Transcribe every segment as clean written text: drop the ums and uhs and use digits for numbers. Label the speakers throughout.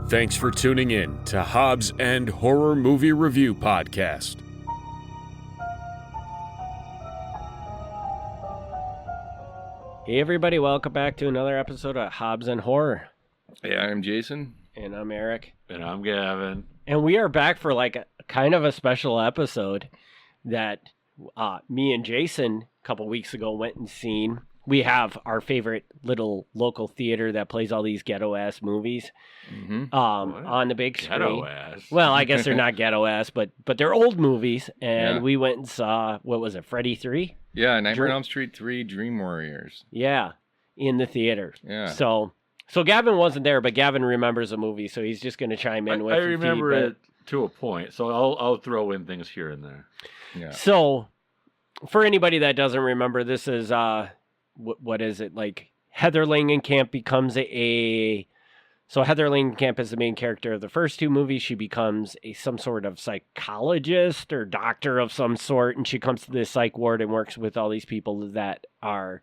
Speaker 1: Thanks for tuning in to Hobbs and Horror Movie Review Podcast.
Speaker 2: Hey everybody, welcome back to another episode of Hobbs and Horror.
Speaker 3: Hey, I'm Jason.
Speaker 2: And I'm Eric.
Speaker 4: And I'm Gavin.
Speaker 2: And we are back for like a kind of a special episode that me and Jason a couple weeks ago went and seen. We have our favorite little local theater that plays all these ghetto-ass movies on the big screen.
Speaker 4: Ghetto-ass?
Speaker 2: Well, I guess they're not ghetto-ass, but they're old movies. And we went and saw, what was it, Freddy 3?
Speaker 3: Yeah, Nightmare on Elm Street 3, Dream Warriors.
Speaker 2: Yeah, in the theater.
Speaker 3: Yeah.
Speaker 2: So Gavin wasn't there, but Gavin remembers the movie, so he's just going to chime in with
Speaker 4: I remember it to a point, so I'll throw in things here and there.
Speaker 3: Yeah.
Speaker 2: So, for anybody that doesn't remember, this is what is it, like Heather Langenkamp becomes so Heather Langenkamp is the main character of the first two movies. She becomes some sort of psychologist or doctor of some sort, and she comes to this psych ward and works with all these people that are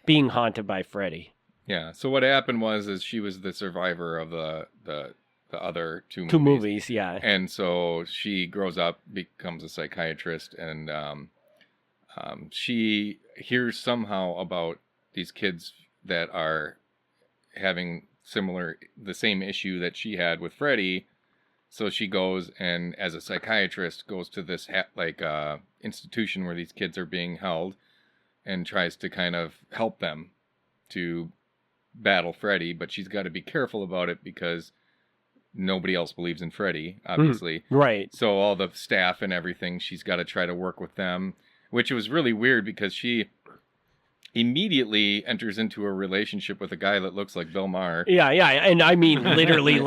Speaker 2: being haunted by Freddy.
Speaker 3: Yeah. So what happened was she was the survivor of the other two
Speaker 2: movies. Yeah.
Speaker 3: And so she grows up, becomes a psychiatrist, and she hears somehow about these kids that are having the same issue that she had with Freddy. So she goes and, as a psychiatrist, goes to this institution where these kids are being held and tries to kind of help them to battle Freddy. But she's got to be careful about it because nobody else believes in Freddy, obviously.
Speaker 2: Right.
Speaker 3: So all the staff and everything, she's got to try to work with them, which was really weird because she immediately enters into a relationship with a guy that looks like Bill Maher.
Speaker 2: Yeah, and I mean literally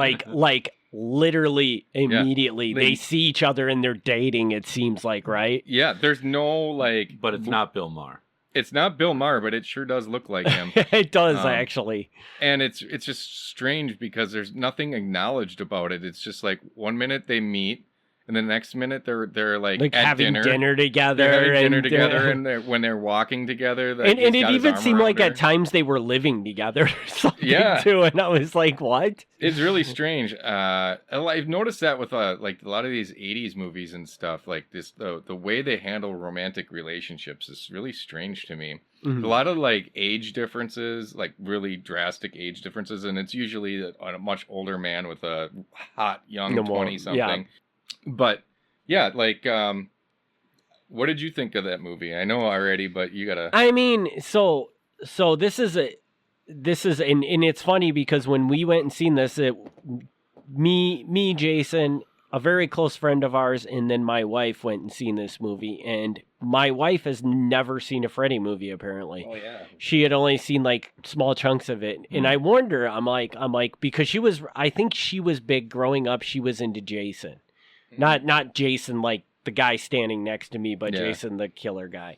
Speaker 2: literally immediately.
Speaker 3: Yeah,
Speaker 2: they see each other and they're dating, it seems like, right?
Speaker 3: Yeah, there's no
Speaker 4: But it's not Bill Maher.
Speaker 3: It's not Bill Maher, but it sure does look like him.
Speaker 2: It does, actually.
Speaker 3: And it's just strange because there's nothing acknowledged about it. It's just like 1 minute they meet, and the next minute they're like at
Speaker 2: having dinner together.
Speaker 3: They're having dinner together, and when they're walking together,
Speaker 2: and it even seemed like at times they were living together or something too. And I was like, what?
Speaker 3: It's really strange. I've noticed that with like a lot of these '80s movies and stuff. Like this, the way they handle romantic relationships is really strange to me. Mm-hmm. A lot of like age differences, like really drastic age differences, and it's usually a much older man with a hot young 20-something. Yeah. But yeah, like, what did you think of that movie? I know already, but you gotta.
Speaker 2: I mean, so this is and it's funny because when we went and seen this, me, Jason, a very close friend of ours, and then my wife went and seen this movie, and my wife has never seen a Freddy movie. Apparently,
Speaker 3: oh yeah,
Speaker 2: she had only seen like small chunks of it, and I wonder. I'm like, because I think she was big growing up. She was into Jason. Not Jason like the guy standing next to me, but Jason the killer guy.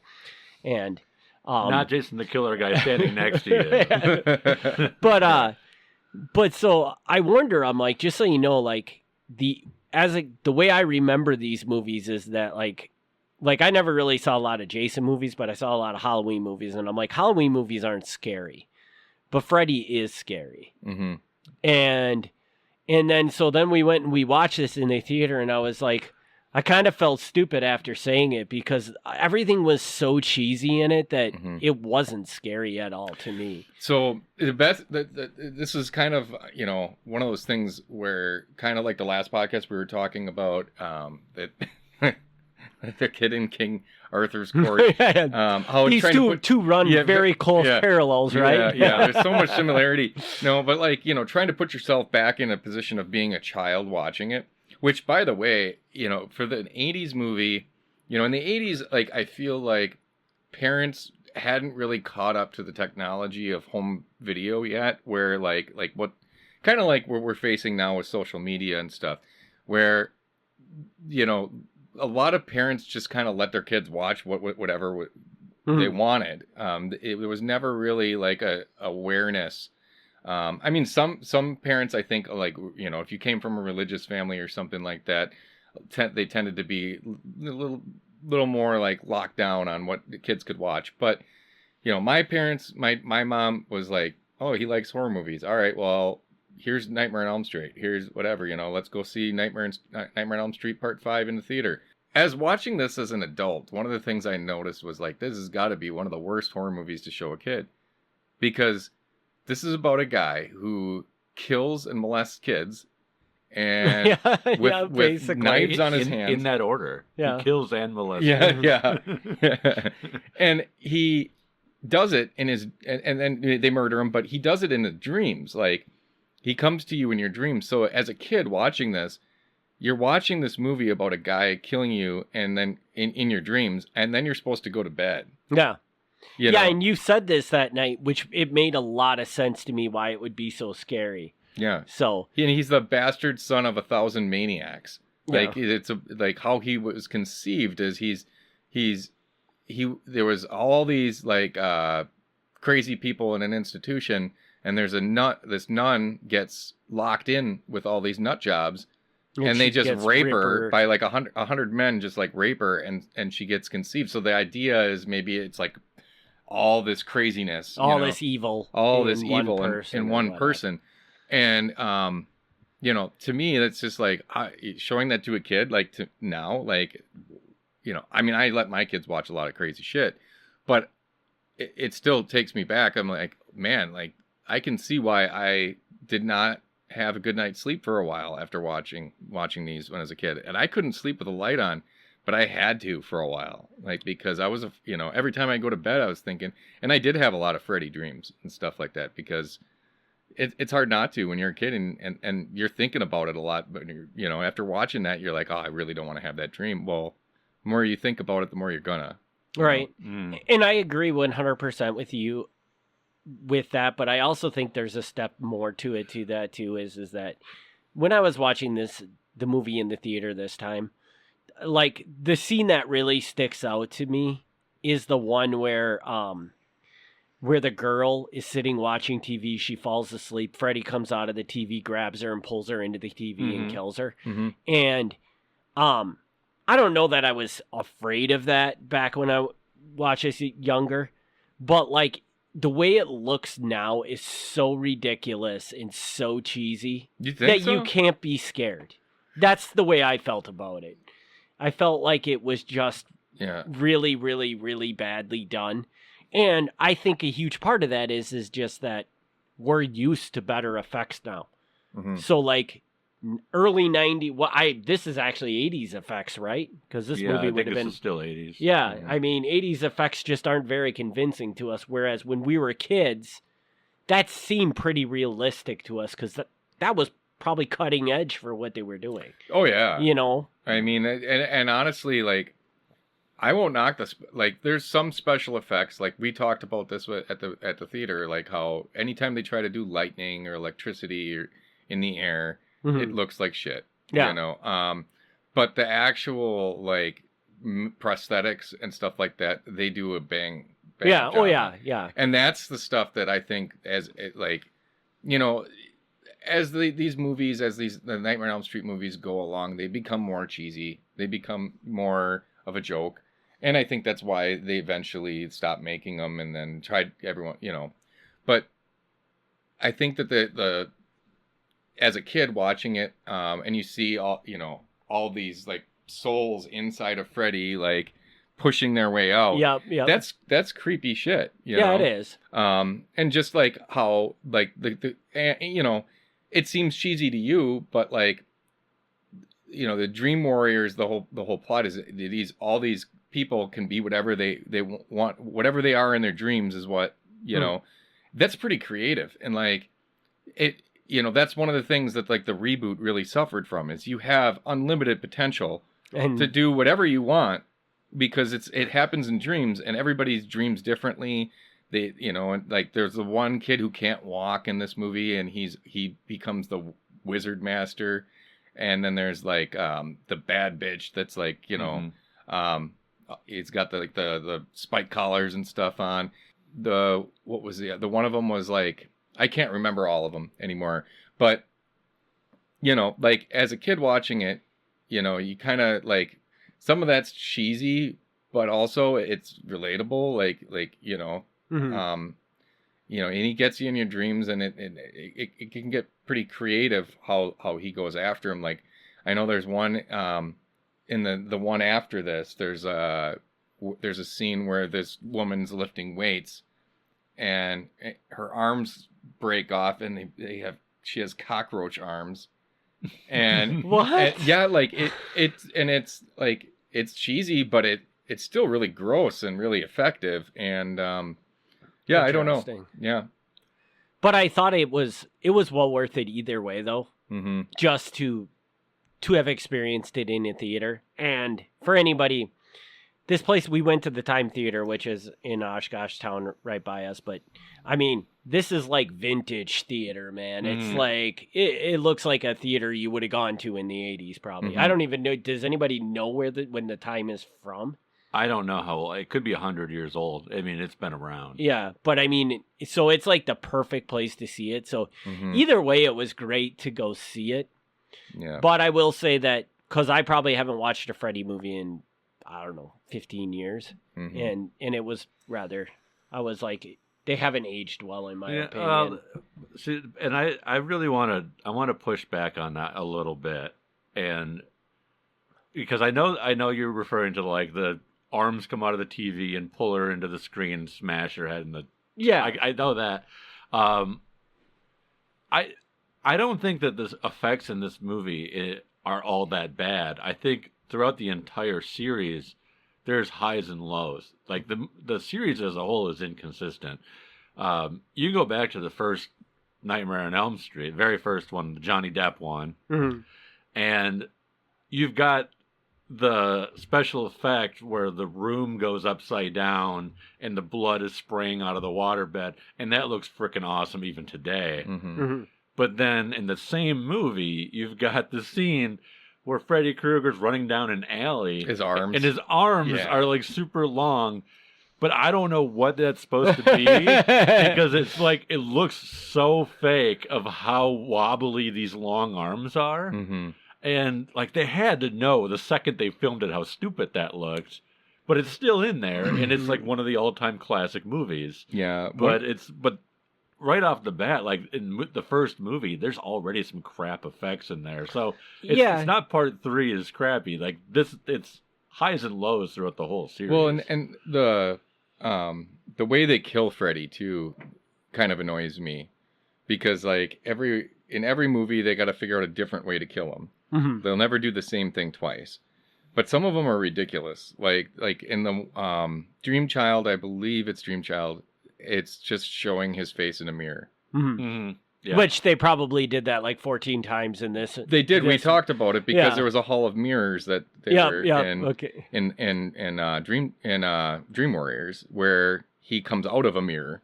Speaker 2: And
Speaker 4: not Jason the killer guy standing next to
Speaker 2: you. But so I wonder, I'm like, just so you know, like the way I remember these movies is that like I never really saw a lot of Jason movies, but I saw a lot of Halloween movies, and I'm like, Halloween movies aren't scary, but Freddy is scary.
Speaker 3: Mm-hmm.
Speaker 2: And then we went and we watched this in the theater, and I was like, I kind of felt stupid after saying it because everything was so cheesy in it that it wasn't scary at all to me.
Speaker 3: So this is kind of, one of those things where kind of like the last podcast we were talking about that the kid in King Arthur's court. How
Speaker 2: these two run very close parallels, right?
Speaker 3: Yeah, there's so much similarity. No, but like, trying to put yourself back in a position of being a child watching it, which, by the way, for the 80s movie, in the 80s, like, I feel like parents hadn't really caught up to the technology of home video yet, where like what kind of like what we're facing now with social media and stuff, where, a lot of parents just kind of let their kids watch whatever they wanted. It was never really like a awareness. I mean, some parents, I think, like, if you came from a religious family or something like that, they tended to be a little more like locked down on what the kids could watch. But, my parents, my mom was like, oh, he likes horror movies. All right, well, here's Nightmare on Elm Street. Here's whatever, let's go see Nightmare on Elm Street Part 5 in the theater. As watching this as an adult, one of the things I noticed was like, this has got to be one of the worst horror movies to show a kid. Because this is about a guy who kills and molests kids and with knives on his hands.
Speaker 4: In that order.
Speaker 2: Yeah.
Speaker 4: He kills and molests.
Speaker 3: Yeah. And he does it in his, and then they murder him, but he does it in his dreams. Like, he comes to you in your dreams. So as a kid watching this, you're watching this movie about a guy killing you and then in your dreams, and then you're supposed to go to bed.
Speaker 2: Yeah.
Speaker 3: You know?
Speaker 2: And you said this that night, which it made a lot of sense to me why it would be so scary.
Speaker 3: Yeah.
Speaker 2: So
Speaker 3: and he's the bastard son of 1,000 maniacs. Like,
Speaker 2: yeah.
Speaker 3: it's like how he was conceived is there was all these like crazy people in an institution, and there's this nun gets locked in with all these nut jobs. And they just rape her by like 100 men, just like rape her, and she gets conceived. So the idea is maybe it's like all this craziness,
Speaker 2: this evil,
Speaker 3: in one person. And to me, that's just like showing that to a kid, like to now, like I mean, I let my kids watch a lot of crazy shit, but it still takes me back. I'm like, man, like I can see why I did not have a good night's sleep for a while after watching these when I was a kid, and I couldn't sleep with the light on, but I had to for a while, like because I was every time I go to bed I was thinking, and I did have a lot of Freddy dreams and stuff like that, because it's hard not to when you're a kid and you're thinking about it a lot, but after watching that you're like, oh, I really don't want to have that dream. Well, the more you think about it, the more you're gonna.
Speaker 2: Right. And I agree 100% with you with that, but I also think there's a step more to it is that when I was watching the movie in the theater this time, like the scene that really sticks out to me is the one where the girl is sitting watching TV, she falls asleep, Freddy comes out of the TV, grabs her and pulls her into the TV and kills her. And I don't know that I was afraid of that back when I watched this younger, but like the way it looks now is so ridiculous and so cheesy you can't be scared. That's the way I felt about it. I felt like it was just really, really, really badly done. And I think a huge part of that is just that we're used to better effects now. So like early 90s, this is actually 80s effects, right? Because this movie would have been
Speaker 4: still 80s.
Speaker 2: Yeah, I mean 80s effects just aren't very convincing to us, whereas when we were kids that seemed pretty realistic to us, because that was probably cutting edge for what they were doing.
Speaker 3: Oh yeah.
Speaker 2: I
Speaker 3: mean, and honestly, like, I won't knock this. Like, there's some special effects. Like, we talked about this at the theater, like how anytime they try to do lightning or electricity or in the air, it looks like shit.
Speaker 2: Yeah.
Speaker 3: But the actual like prosthetics and stuff like that, they do a bang
Speaker 2: yeah.
Speaker 3: job.
Speaker 2: Oh yeah. Yeah.
Speaker 3: And that's the stuff that I think as the Nightmare on Elm Street movies go along, they become more cheesy. They become more of a joke. And I think that's why they eventually stopped making them and then tried everyone, But I think that as a kid watching it, and you see all these like souls inside of Freddy, like pushing their way out.
Speaker 2: Yeah.
Speaker 3: That's creepy shit.
Speaker 2: It is.
Speaker 3: And just like how like it seems cheesy to you, but like, the Dream Warriors, the whole plot is all these people can be whatever they want, whatever they are in their dreams is what, that's pretty creative. And like it, that's one of the things that like the reboot really suffered from is you have unlimited potential to do whatever you want, because it happens in dreams and everybody's dreams differently. They, and like there's the one kid who can't walk in this movie and he becomes the wizard master. And then there's like the bad bitch that's like, it's got the spike collars and stuff on. The one of them was like, I can't remember all of them anymore, but like as a kid watching it, you kind of like some of that's cheesy, but also it's relatable. and he gets you in your dreams, and it can get pretty creative how he goes after him. Like, I know there's one in the one after this, there's a scene where this woman's lifting weights, and her arms break off, and she has cockroach arms, and
Speaker 2: What?
Speaker 3: like it's like, it's cheesy, but it's still really gross and really effective, and I don't know.
Speaker 2: Interesting.
Speaker 3: Yeah.
Speaker 2: But I thought it was well worth it either way, though.
Speaker 3: Mm-hmm.
Speaker 2: Just to have experienced it in a theater. And for anybody, this place, we went to the Time Theater, which is in Oshkosh Town right by us. But, I mean, this is like vintage theater, man. It's like, it looks like a theater you would have gone to in the 80s, probably.
Speaker 3: Mm-hmm.
Speaker 2: I don't even know. Does anybody know when the time is from?
Speaker 4: I don't know how old. It could be 100 years old. I mean, it's been around.
Speaker 2: Yeah, but I mean, so it's like the perfect place to see it. So either way, it was great to go see it.
Speaker 3: Yeah.
Speaker 2: But I will say that, because I probably haven't watched a Freddy movie in, I don't know, 15 years. And it was rather, I was like, they haven't aged well, in my opinion.
Speaker 4: See, and I really want to push back on that a little bit. And because I know you're referring to like the arms come out of the TV and pull her into the screen and smash her head in the...
Speaker 2: Yeah.
Speaker 4: I know that. I don't think that the effects in this movie are all that bad. I think throughout the entire series, there's highs and lows. Like the series as a whole is inconsistent. You go back to the first Nightmare on Elm Street, very first one, the Johnny Depp one, and you've got the special effect where the room goes upside down and the blood is spraying out of the waterbed, and that looks freaking awesome even today. But then in the same movie, you've got the scene where Freddy Krueger's running down an alley.
Speaker 3: His arms.
Speaker 4: And his arms are like super long. But I don't know what that's supposed to be, because it's like, it looks so fake of how wobbly these long arms are. And like, they had to know the second they filmed it how stupid that looked. But it's still in there, and it's like one of the all-time classic movies.
Speaker 3: Yeah.
Speaker 4: But right off the bat, like in the first movie, there's already some crap effects in there. So it's not part 3 is crappy. Like this, it's highs and lows throughout the whole series.
Speaker 3: Well, and the way they kill Freddy too kind of annoys me, because like in every movie they got to figure out a different way to kill him. They'll never do the same thing twice. But some of them are ridiculous. Like in the Dream Child, I believe it's Dream Child, it's just showing his face in a mirror.
Speaker 2: Yeah. Which they probably did that like 14 times in this.
Speaker 3: They did. We talked about it because there was a hall of mirrors that they were in Dream Warriors, where he comes out of a mirror.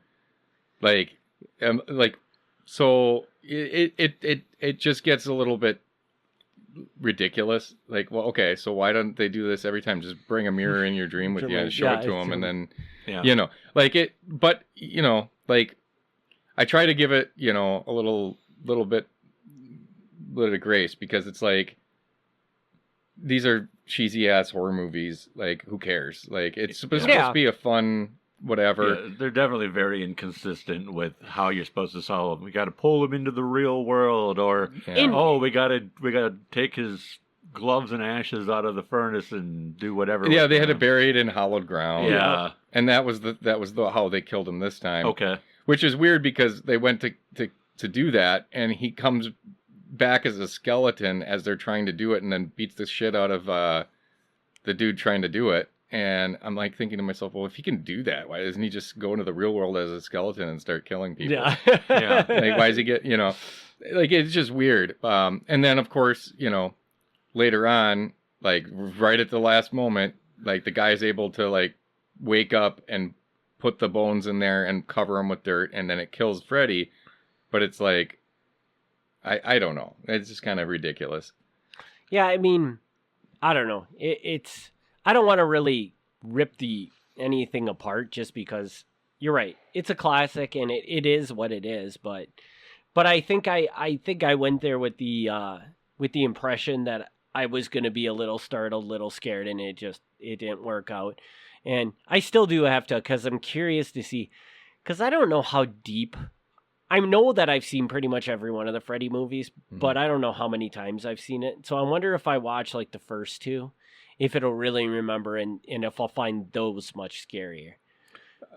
Speaker 3: So it just gets a little bit ridiculous. Like, well, okay, so why don't they do this every time? Just bring a mirror in your dream with you and show it to him, and then I try to give it, a little bit of grace, because it's like, these are cheesy ass horror movies. Like, who cares? Like, it's supposed to be a fun whatever.
Speaker 4: Yeah, they're definitely very inconsistent with how you're supposed to solve them. We got to pull him into the real world, or we got to take his gloves and ashes out of the furnace and do whatever.
Speaker 3: Yeah, they had to bury it in hollowed ground.
Speaker 4: Yeah,
Speaker 3: and that was how they killed him this time.
Speaker 4: Okay,
Speaker 3: which is weird, because they went to do that, and he comes back as a skeleton as they're trying to do it, and then beats the shit out of the dude trying to do it. And I'm like thinking to myself, well, if he can do that, why doesn't he just go into the real world as a skeleton and start killing people?
Speaker 2: Yeah.
Speaker 3: Like, why does he get, like, it's just weird. And then of course, later on, like right at the last moment, like the guy's able to like wake up and put the bones in there and cover them with dirt, and then it kills Freddy. But it's like, I don't know. It's just kind of ridiculous.
Speaker 2: Yeah, I mean, I don't know. It's I don't want to really rip anything apart, just because you're right. It's a classic, and it is what it is. But I think I went there with the impression that I was going to be a little startled, a little scared, and it didn't work out. And I still do have to, because I'm curious to see, because I don't know how deep. I know that I've seen pretty much every one of the Freddy movies, but I don't know how many times I've seen it. So I wonder if I watch like the first two, if it'll really remember and if I'll find those much scarier.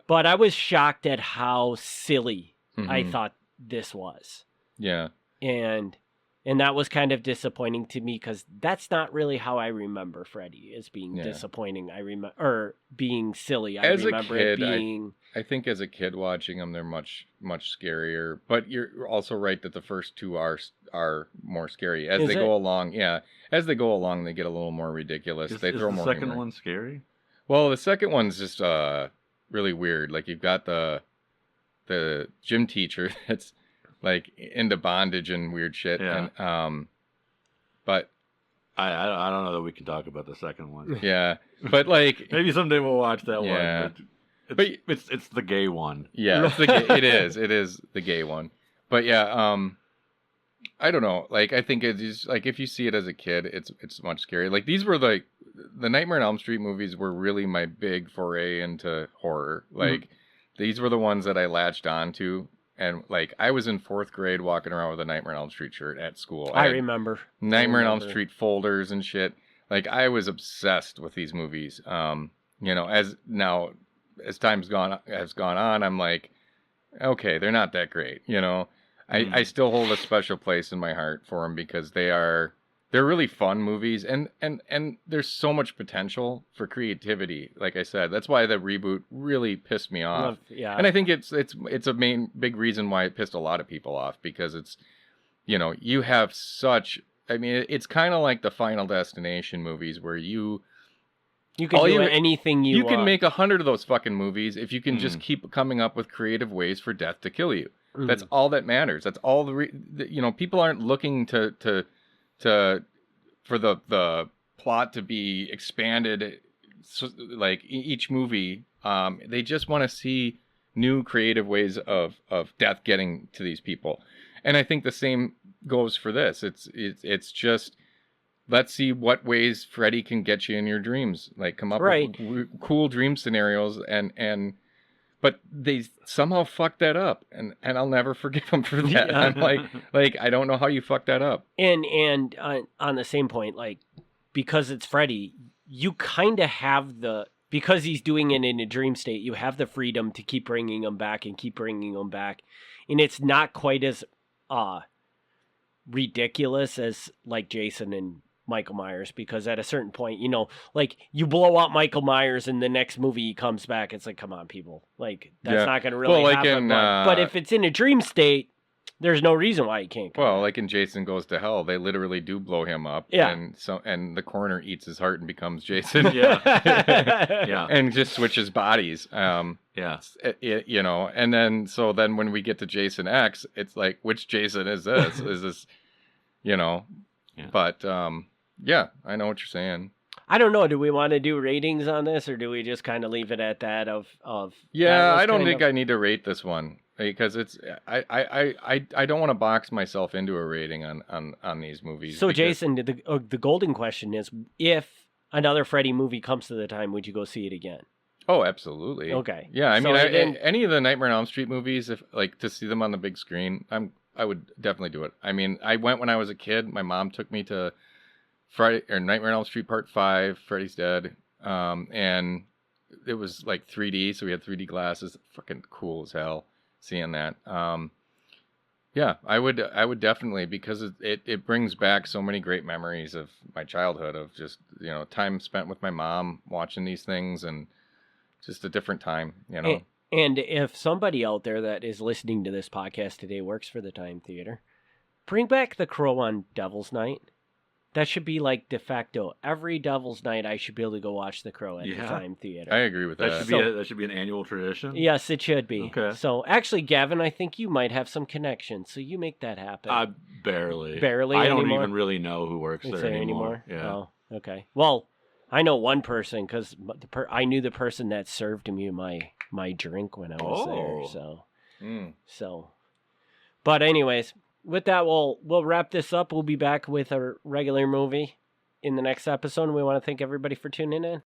Speaker 2: But I was shocked at how silly I thought this was.
Speaker 3: Yeah.
Speaker 2: And that was kind of disappointing to me because that's not really how I remember Freddy, as being disappointing. Or being silly. I remember it being.
Speaker 3: I think as a kid watching them, they're much scarier. But you're also right that the first two are more scary as they go along. Yeah, as they go along, they get a little more ridiculous. They throw more.
Speaker 4: Is the second
Speaker 3: humor.
Speaker 4: one scary?
Speaker 3: Well, the second one's just really weird. Like you've got the gym teacher that's like into bondage and weird shit.
Speaker 4: Yeah.
Speaker 3: And, but
Speaker 4: I don't know that we can talk about the second one.
Speaker 3: Yeah, but like
Speaker 4: maybe someday we'll watch that
Speaker 3: yeah.
Speaker 4: one. But it's the gay one.
Speaker 3: Yeah, it is the gay one. But yeah, I don't know. Like I think it's like if you see it as a kid, it's much scarier. Like these were like the Nightmare on Elm Street movies were really my big foray into horror. Like these were the ones that I latched onto. And, like, I was in 4th grade walking around with a Nightmare on Elm Street shirt at school.
Speaker 2: I remember.
Speaker 3: Nightmare on Elm Street folders and shit. Like, I was obsessed with these movies. You know, as time has gone on, I'm like, okay, they're not that great, you know? I still hold a special place in my heart for them because they're really fun movies, and there's so much potential for creativity. Like I said, that's why the reboot really pissed me off.
Speaker 2: Yeah,
Speaker 3: and I think it's a big reason why it pissed a lot of people off because it's, you know, you have such. I mean, it's kind of like the Final Destination movies where you
Speaker 2: can do anything you want.
Speaker 3: You can make 100 of those fucking movies if you can just keep coming up with creative ways for death to kill you. That's all that matters. That's all you know. People aren't looking for the plot to be expanded, like each movie. They just want to see new creative ways of death getting to these people, and I think the same goes for this. It's just let's see what ways Freddy can get you in your dreams. Like come up with cool dream scenarios but they somehow fucked that up, and I'll never forgive them for that.
Speaker 2: Yeah.
Speaker 3: I'm like I don't know how you fucked that up.
Speaker 2: And on the same point, like because it's Freddy, you kind of have because he's doing it in a dream state, you have the freedom to keep bringing him back, and it's not quite as ridiculous as like Jason and Michael Myers, because at a certain point, you know, like you blow up Michael Myers and the next movie he comes back, it's like, come on, people, like that's not going to really happen. But if it's in a dream state, there's no reason why he can't come back.
Speaker 3: Like in Jason Goes to Hell, they literally do blow him up, and the coroner eats his heart and becomes Jason, and just switches bodies, you know, and then when we get to Jason X, it's like, which Jason is this? Is this, you know, but yeah, I know what you're saying.
Speaker 2: I don't know. Do we want to do ratings on this, or do we just kind of leave it at that?
Speaker 3: Yeah, I don't think I need to rate this one because it's I don't want to box myself into a rating on these movies.
Speaker 2: So, Jason, the golden question is: if another Freddy movie comes to the time, would you go see it again?
Speaker 3: Oh, absolutely.
Speaker 2: Okay.
Speaker 3: Yeah, I mean, any of the Nightmare on Elm Street movies, if like to see them on the big screen, I would definitely do it. I mean, I went when I was a kid. My mom took me to Nightmare on Elm Street Part 5, Freddy's Dead. And it was like 3D, so we had 3D glasses. Fucking cool as hell seeing that. Yeah, I would definitely, because it brings back so many great memories of my childhood, of just, you know, time spent with my mom watching these things, and just a different time, you know.
Speaker 2: And if somebody out there that is listening to this podcast today works for the Time Theater, bring back The Crow on Devil's Night. That should be like de facto. Every Devil's Night, I should be able to go watch The Crow at the Time Theater.
Speaker 3: I agree with that.
Speaker 4: That should be an annual tradition.
Speaker 2: Yes, it should be.
Speaker 4: Okay.
Speaker 2: So actually, Gavin, I think you might have some connections, so you make that happen.
Speaker 4: Barely.
Speaker 2: I
Speaker 4: don't even really know who works there anymore. Yeah.
Speaker 2: Oh, okay. Well, I know one person because I knew the person that served me my drink when I was there. So, but anyways, with that, we'll wrap this up. We'll be back with our regular movie in the next episode. And we want to thank everybody for tuning in.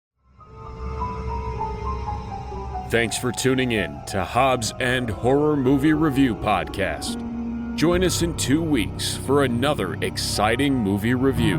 Speaker 1: Thanks for tuning in to Hobbs and Horror Movie Review Podcast. Join us in 2 weeks for another exciting movie review.